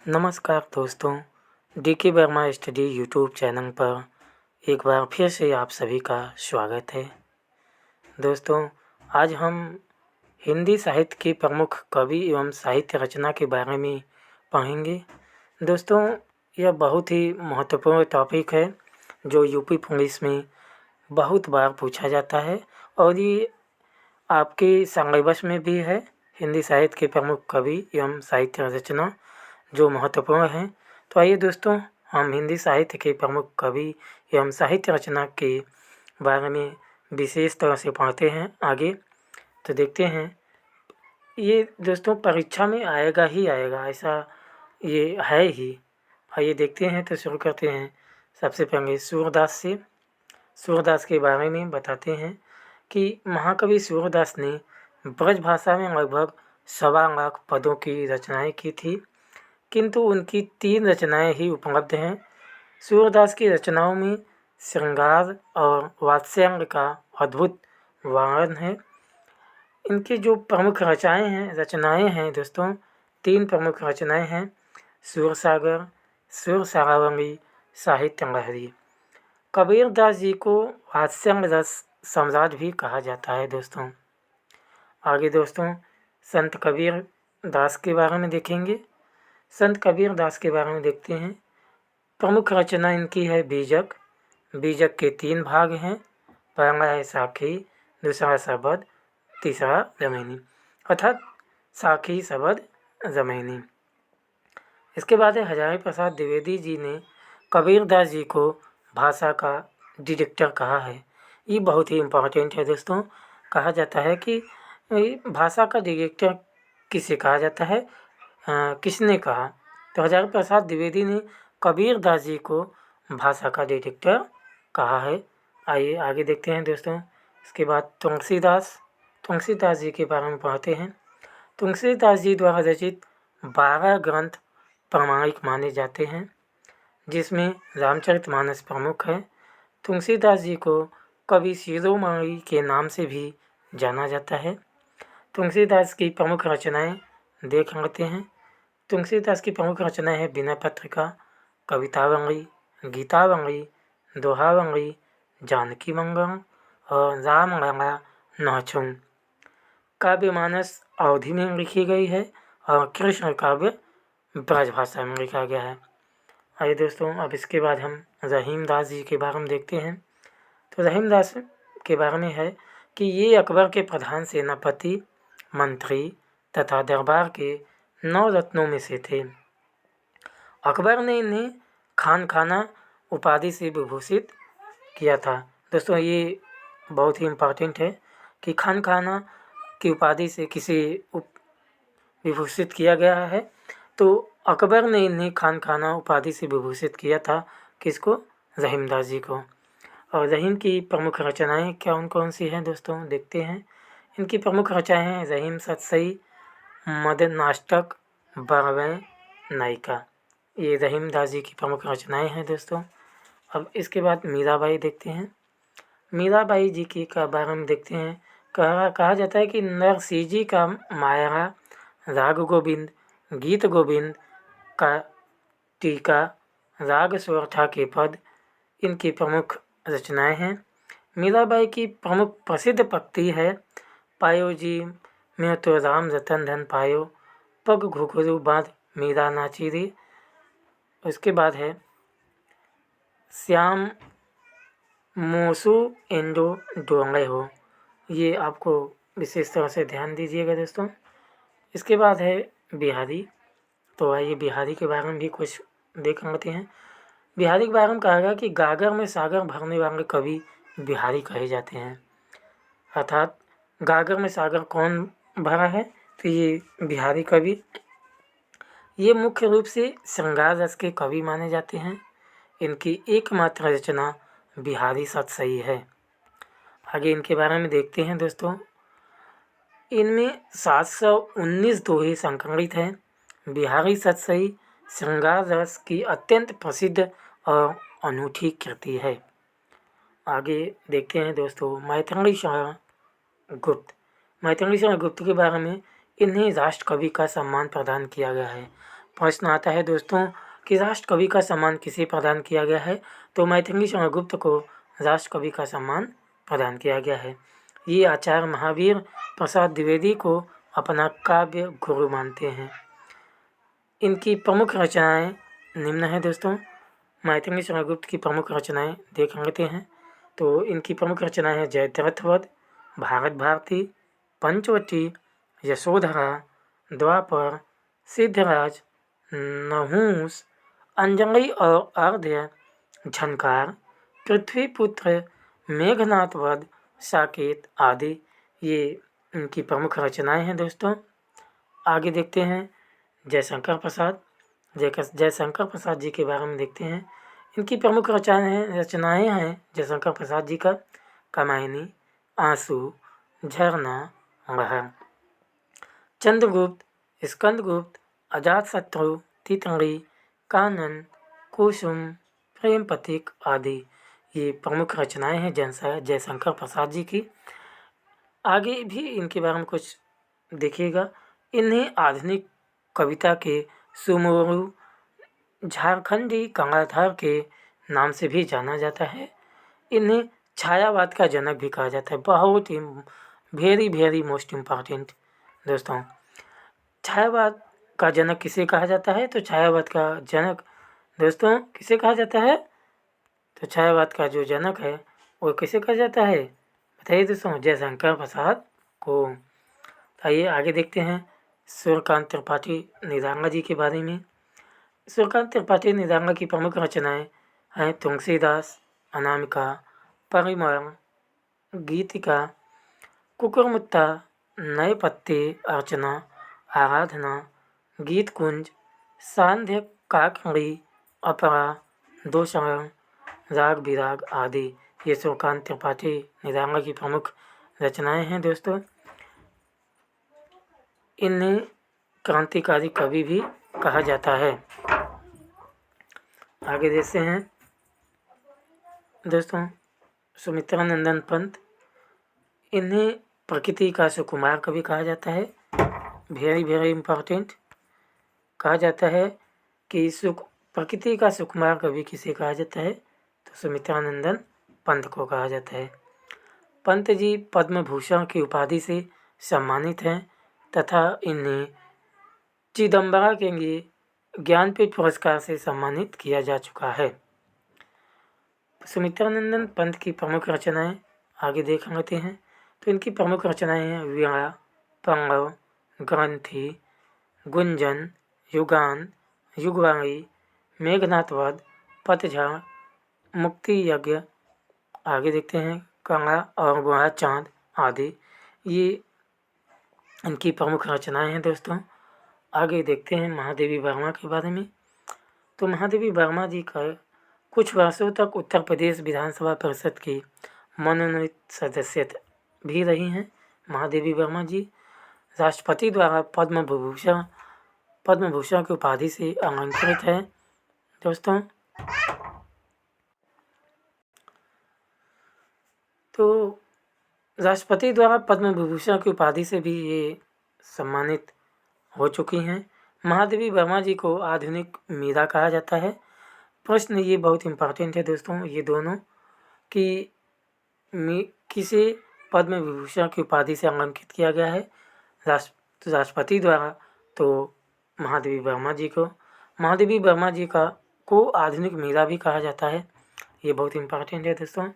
नमस्कार दोस्तों, DK Verma study YouTube channel पर एक बार फिर से आप सभी का स्वागत है। दोस्तों, आज हम हिंदी साहित्य के प्रमुख कवि एवं साहित्य रचना के बारे में पढ़ेंगे। दोस्तों, यह बहुत ही महत्वपूर्ण टॉपिक है जो यूपी पुलिस में बहुत बार पूछा जाता है और ये आपके सिलेबस में भी है। हिंदी साहित्य के प्रमुख कवि एवं साहित्य रचना जो महत्वपूर्ण हैं। तो आइए दोस्तों, हम हिंदी साहित्य के प्रमुख कवि एवं साहित्य रचना के बारे में विशेष तरह से पढ़ते हैं आगे। तो देखते हैं, ये दोस्तों परीक्षा में आएगा ही आएगा, ऐसा ये है ही। आइए देखते हैं, तो शुरू करते हैं। सबसे पहले सूरदास से। सूरदास के बारे में बताते हैं कि महाकवि सूरदास ने ब्रज भाषा में लगभग 1.25 लाख पदों की रचनाएं की थी, किंतु उनकी 3 रचनाएं ही उपलब्ध हैं। सूरदास की रचनाओं में श्रृंगार और वात्सल्य का अद्भुत वर्णन है। इनकी जो प्रमुख रचनाएं हैं दोस्तों, 3 प्रमुख रचनाएं हैं: सूरसागर, सुरसारावली, साहित्य लहरी। कबीरदास जी को वात्सल्य रस सम्राट भी कहा जाता है दोस्तों। आगे दोस्तों, संत कबीर दास के बारे में देखेंगे। संत कबीर दास के बारे में देखते हैं। प्रमुख रचना इनकी है बीजक। बीजक के 3 भाग हैं। पहला है साखी, दूसरा शबद, तीसरा जमैनी, अर्थात साखी, शबद, जमैनी। इसके बाद है हजारी प्रसाद द्विवेदी जी ने कबीरदास जी को भाषा का डायरेक्टर कहा है। ये बहुत ही इम्पोर्टेंट है दोस्तों। कहा जाता है कि भाषा का डायरेक्टर किसे कहा जाता है, किसने कहा? तो हजारी प्रसाद द्विवेदी ने कबीरदास जी को भाषा का डायरेक्टर कहा है। आइए आगे देखते हैं दोस्तों। इसके बाद तुलसीदास जी के बारे में पढ़ते हैं। तुलसीदास जी द्वारा रचित 12 ग्रंथ प्रामाणिक माने जाते हैं, जिसमें रामचरितमानस प्रमुख है। तुलसीदास जी को कवि शिरोमणि के नाम से भी जाना जाता है। तुलसीदास की प्रमुख रचनाएं देख लेते हैं। तुलसीदास की प्रमुख रचनाएं हैं बिना पत्रिका, कवितावली, गीतावली, दोहावली, जानकी मंगल और रामलला नाचुम। काव्यमानस अवधि में लिखी गई है और कृष्ण काव्य ब्रजभाषा में लिखा गया है। आइए दोस्तों, अब इसके बाद हम रहीमदास जी के बारे में देखते हैं। तो रहीमदास के बारे में है कि ये अकबर के प्रधान सेनापति, मंत्री तथा दरबार के 9 रत्नों में से थे। अकबर ने इन्हें खान खाना उपाधि से विभूषित किया था। दोस्तों, ये बहुत ही इम्पोर्टेंट है कि खान खाना की उपाधि से किसी विभूषित किया गया है। तो अकबर ने इन्हें खान खाना उपाधि से विभूषित किया था। किसको? रहीमदास जी को। और रहीम की प्रमुख रचनाएं कौन कौन सी हैं दोस्तों, देखते हैं। इनकी प्रमुख रचनाएं हैं रहीम सतसई, मदनाष्टक, 12वें नायिका। ये रहीमदास जी की प्रमुख रचनाएं हैं दोस्तों। अब इसके बाद मीराबाई देखते हैं। मीराबाई जी की का बारे में देखते हैं। कहा जाता है कि नरसिंह जी का माया, राग गोविंद, गीत गोविंद का टीका, राग स्वरठा के पद इनकी प्रमुख रचनाएं हैं। मीराबाई की प्रमुख प्रसिद्ध पंक्ति है: पायो जी मैं तो राम रतन धन पायो, पग घुघरू बांध मीरा नाची रे। उसके बाद है श्याम मोसू इंडो डोंगे हो। ये आपको विशेष तरह से ध्यान दीजिएगा दोस्तों। इसके बाद है बिहारी। तो आइए बिहारी के बारे में भी कुछ देख लेते हैं। बिहारी के बारे में कहा गया कि गागर में सागर भरने वाले कवि बिहारी कहे जाते हैं। अर्थात गागर में सागर कौन भरा है? तो ये बिहारी कवि। ये मुख्य रूप से श्रृंगार रस के कवि माने जाते हैं। इनकी एकमात्र रचना बिहारी सतसई है। आगे इनके बारे में देखते हैं दोस्तों। इनमें 719 दोहे संकलित हैं। बिहारी सतसई श्रृंगार रस की अत्यंत प्रसिद्ध और अनूठी कृति है। आगे देखते हैं दोस्तों मैथिली शरण गुप्त। मैथिली शरण गुप्त के बारे में इन्हें राष्ट्र कवि का सम्मान प्रदान किया गया है। प्रश्न आता है दोस्तों कि राष्ट्र कवि का सम्मान किसे प्रदान किया गया है, तो मैथिली चंद्रगुप्त को राष्ट्र कवि का सम्मान प्रदान किया गया है। ये आचार्य महावीर प्रसाद द्विवेदी को अपना काव्य गुरु मानते हैं। इनकी प्रमुख रचनाएं निम्न हैं दोस्तों। मैथिली चंद्रगुप्त की प्रमुख रचनाएं देख लेते हैं। तो इनकी प्रमुख रचनाएं हैं जयद्रथवध, भारत भारती, पंचवटी, यशोधरा, द्वापर, सिद्धराज, नहुस, अंजलि और अर्ध्य, झनकार, पृथ्वीपुत्र, मेघनाथ वध, साकेत आदि ये इनकी प्रमुख रचनाएं हैं दोस्तों। आगे देखते हैं जयशंकर प्रसाद। जयशंकर प्रसाद जी के बारे में देखते हैं। इनकी प्रमुख रचनाएं हैं जयशंकर प्रसाद जी का कामायनी, आंसू, झरना, लहर। चंद्रगुप्त, स्कंदगुप्त, अजातशत्रु, तितली, कानन, कुसुम, प्रेम प्रतीक आदि ये प्रमुख रचनाएं हैं जयशंकर प्रसाद जी की। आगे भी इनके बारे में कुछ देखिएगा। इन्हें आधुनिक कविता के सुमोरू, झारखंडी गंगाधर के नाम से भी जाना जाता है। इन्हें छायावाद का जनक भी कहा जाता है। बहुत ही वेरी मोस्ट इम्पॉर्टेंट दोस्तों, छायावाद का जनक किसे कहा जाता है, तो छायावाद का जनक दोस्तों किसे कहा जाता है, तो छायावाद का जो जनक है वो किसे कहा जाता है बताइए दोस्तों, जयशंकर प्रसाद को। आइए आगे देखते हैं सूर्यकांत त्रिपाठी निरांगा जी के बारे में। सूर्यकांत त्रिपाठी निरांगा की प्रमुख रचनाएं हैं तुलसीदास, अनामिका, परिमल, गीतिका, कुकुरमुत्ता, नए पत्ते, अर्चना, आराधना, गीत कुंज, सांध्य, काकड़ी, अपरा, दोषण, राग विराग आदि ये सूर्यकांत त्रिपाठी निरांगा की प्रमुख रचनाएं हैं दोस्तों। इन्हें क्रांतिकारी कवि भी कहा जाता है। आगे देखते हैं दोस्तों सुमित्रानंदन पंत। इन्हें प्रकृति का सुकुमार कवि कहा जाता है। वेरी इम्पोर्टेंट कहा जाता है कि प्रकृति का सुकुमार कवि किसे कहा जाता है, तो सुमित्रानंदन पंत को कहा जाता है। पंत जी पद्म भूषण की उपाधि से सम्मानित हैं तथा इन्हें चिदम्बरा के लिए ज्ञानपीठ पुरस्कार से सम्मानित किया जा चुका है। सुमित्रानंदन पंत की प्रमुख रचनाएं आगे देख लेते हैं। तो इनकी प्रमुख रचनाएं हैं वीणा, पंगव, ग्रंथि, गुंजन, युगान, युगवाणी, मेघनाथ वध, पतझड़, मुक्ति यज्ञ। आगे देखते हैं कंगा और बुढ़ा चांद आदि ये इनकी प्रमुख रचनाएं हैं दोस्तों। आगे देखते हैं महादेवी वर्मा के बारे में। तो महादेवी वर्मा जी का कुछ वर्षों तक उत्तर प्रदेश विधानसभा परिषद की मनोनीत सदस्य भी रही हैं। महादेवी वर्मा जी राष्ट्रपति द्वारा पद्म भूषण की उपाधि से अलंकृत है दोस्तों। तो राष्ट्रपति द्वारा पद्म विभूषण की उपाधि से भी ये सम्मानित हो चुकी हैं। महादेवी वर्मा जी को आधुनिक मीरा कहा जाता है। प्रश्न ये बहुत इम्पोर्टेंट है दोस्तों ये दोनों कि किसे पद्म विभूषण की उपाधि से अलंकृत किया गया है, राष्ट्रपति द्वारा, तो महादेवी वर्मा जी को। महादेवी वर्मा जी को आधुनिक मीरा भी कहा जाता है। ये बहुत इम्पोर्टेंट है दोस्तों।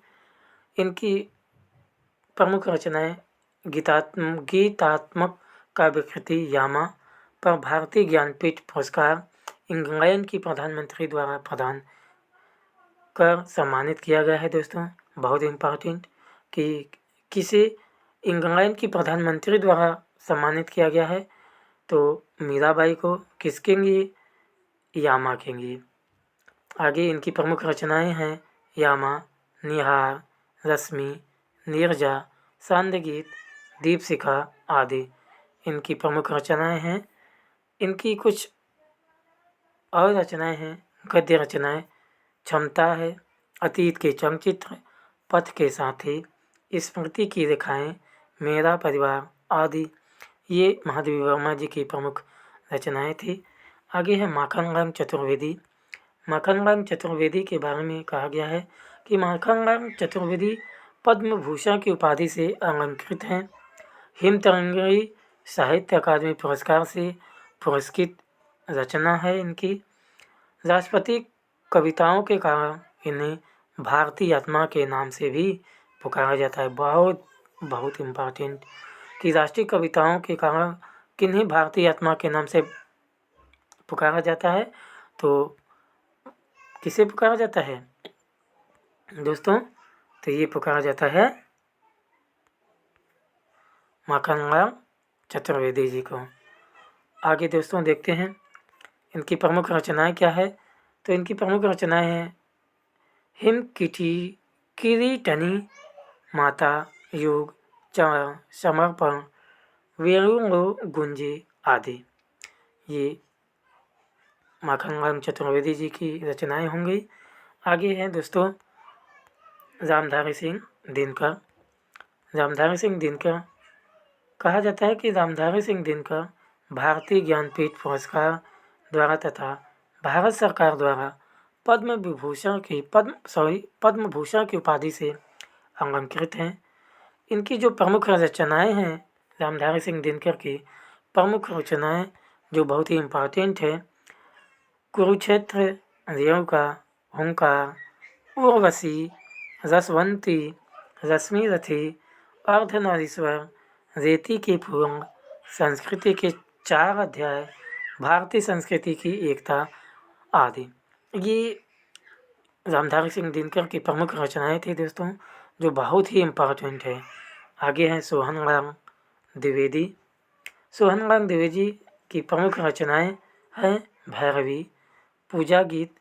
इनकी प्रमुख रचनाएं गीतात्मक काव्यकृति यामा पर भारतीय ज्ञानपीठ पुरस्कार इंग्लैंड की प्रधानमंत्री द्वारा प्रदान कर सम्मानित किया गया है दोस्तों। बहुत इम्पोर्टेंट कि किसे इंग्लैंड की प्रधानमंत्री द्वारा सम्मानित किया गया है, तो मीराबाई को। किसके लिए, यामा के लिए। आगे इनकी प्रमुख रचनाएं हैं यामा, निहार, रश्मि, नीरजा, सांदगीत, दीपशिखा आदि इनकी प्रमुख रचनाएं हैं। इनकी कुछ और रचनाएं हैं गद्य रचनाएं क्षमता है, अतीत के चलचित्र, पथ के साथी, स्मृति की रेखाएं, मेरा परिवार आदि ये महादेवी वर्मा जी की प्रमुख रचनाएं थी। आगे है माखनलाल चतुर्वेदी। माखनलाल चतुर्वेदी के बारे में कहा गया है कि माखनलाल चतुर्वेदी पद्म भूषण की उपाधि से अलंकृत हैं। हिमतरंगिणी साहित्य अकादमी पुरस्कार से पुरस्कृत रचना है इनकी। राष्ट्रपति कविताओं के कारण इन्हें भारतीय आत्मा के नाम से भी पुकारा जाता है। बहुत इम्पोर्टेंट कि राष्ट्रीय कविताओं के कारण किन्हीं भारतीय आत्मा के नाम से पुकारा जाता है। तो किसे पुकारा जाता है दोस्तों? तो ये पुकारा जाता है माखनलाल चतुर्वेदी जी को। आगे दोस्तों देखते हैं इनकी प्रमुख रचनाएं क्या है। तो इनकी प्रमुख रचनाएं हैं हिम किरीटनी, माता, युग, चरण, समर्पण, वेणु गुंजे आदि। ये माखनलाल चतुर्वेदी जी की रचनाएं होंगी। आगे है दोस्तों रामधारी सिंह दिनकर। रामधारी सिंह दिनकर कहा जाता है कि रामधारी सिंह दिनकर भारतीय ज्ञानपीठ पुरस्कार द्वारा तथा भारत सरकार द्वारा पद्म भूषण की उपाधि से अलंकृत हैं। इनकी जो प्रमुख रचनाएं हैं रामधारी सिंह दिनकर की प्रमुख रचनाएं जो बहुत ही इम्पोर्टेंट है, कुरुक्षेत्र, रेणुका, हुंकार, उर्वशी, रसवंती, रश्मिरथी, अर्धनारीश्वर, रेती के फूल, संस्कृति के 4 अध्याय, भारतीय संस्कृति की एकता आदि। ये रामधारी सिंह दिनकर की प्रमुख रचनाएं थी दोस्तों, जो बहुत ही इम्पोर्टेंट है। आगे हैं सोहनलाल द्विवेदी। सोहनलाल द्विवेदी की प्रमुख रचनाएं हैं भैरवी, पूजा गीत,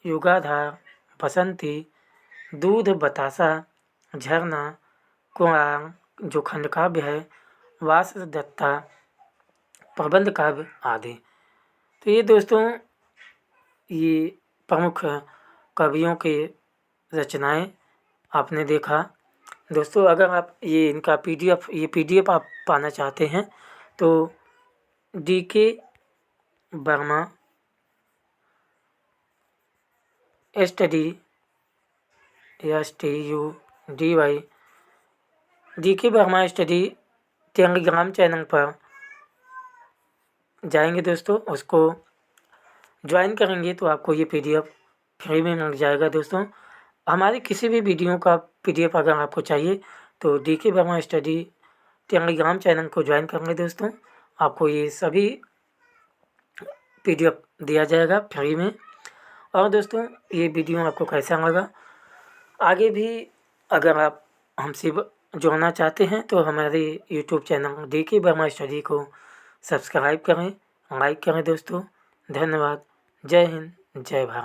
युगाधार, बसंती, दूध बतासा, झरना, कुरान जो खंड काव्य है, वासदत्ता, प्रबंध काव्य आदि। तो ये दोस्तों ये प्रमुख कवियों के रचनाएं आपने देखा। दोस्तों अगर आप ये इनका पीडीएफ आप पाना चाहते हैं तो DK Verma study STUDY DK Verma study Telegram channel पर जाएंगे दोस्तों, उसको ज्वाइन करेंगे तो आपको ये PDF फ्री में मिल जाएगा। दोस्तों हमारी किसी भी वीडियो का PDF अगर आपको चाहिए तो DK Verma study Telegram channel को ज्वाइन करेंगे दोस्तों, आपको ये सभी PDF दिया जाएगा फ्री में। और दोस्तों ये वीडियो आपको कैसा लगा, आगे भी अगर आप हमसे जुड़ना चाहते हैं तो हमारे YouTube channel DK Verma study को सब्सक्राइब करें, लाइक करें दोस्तों। धन्यवाद। जय हिंद, जय भारत।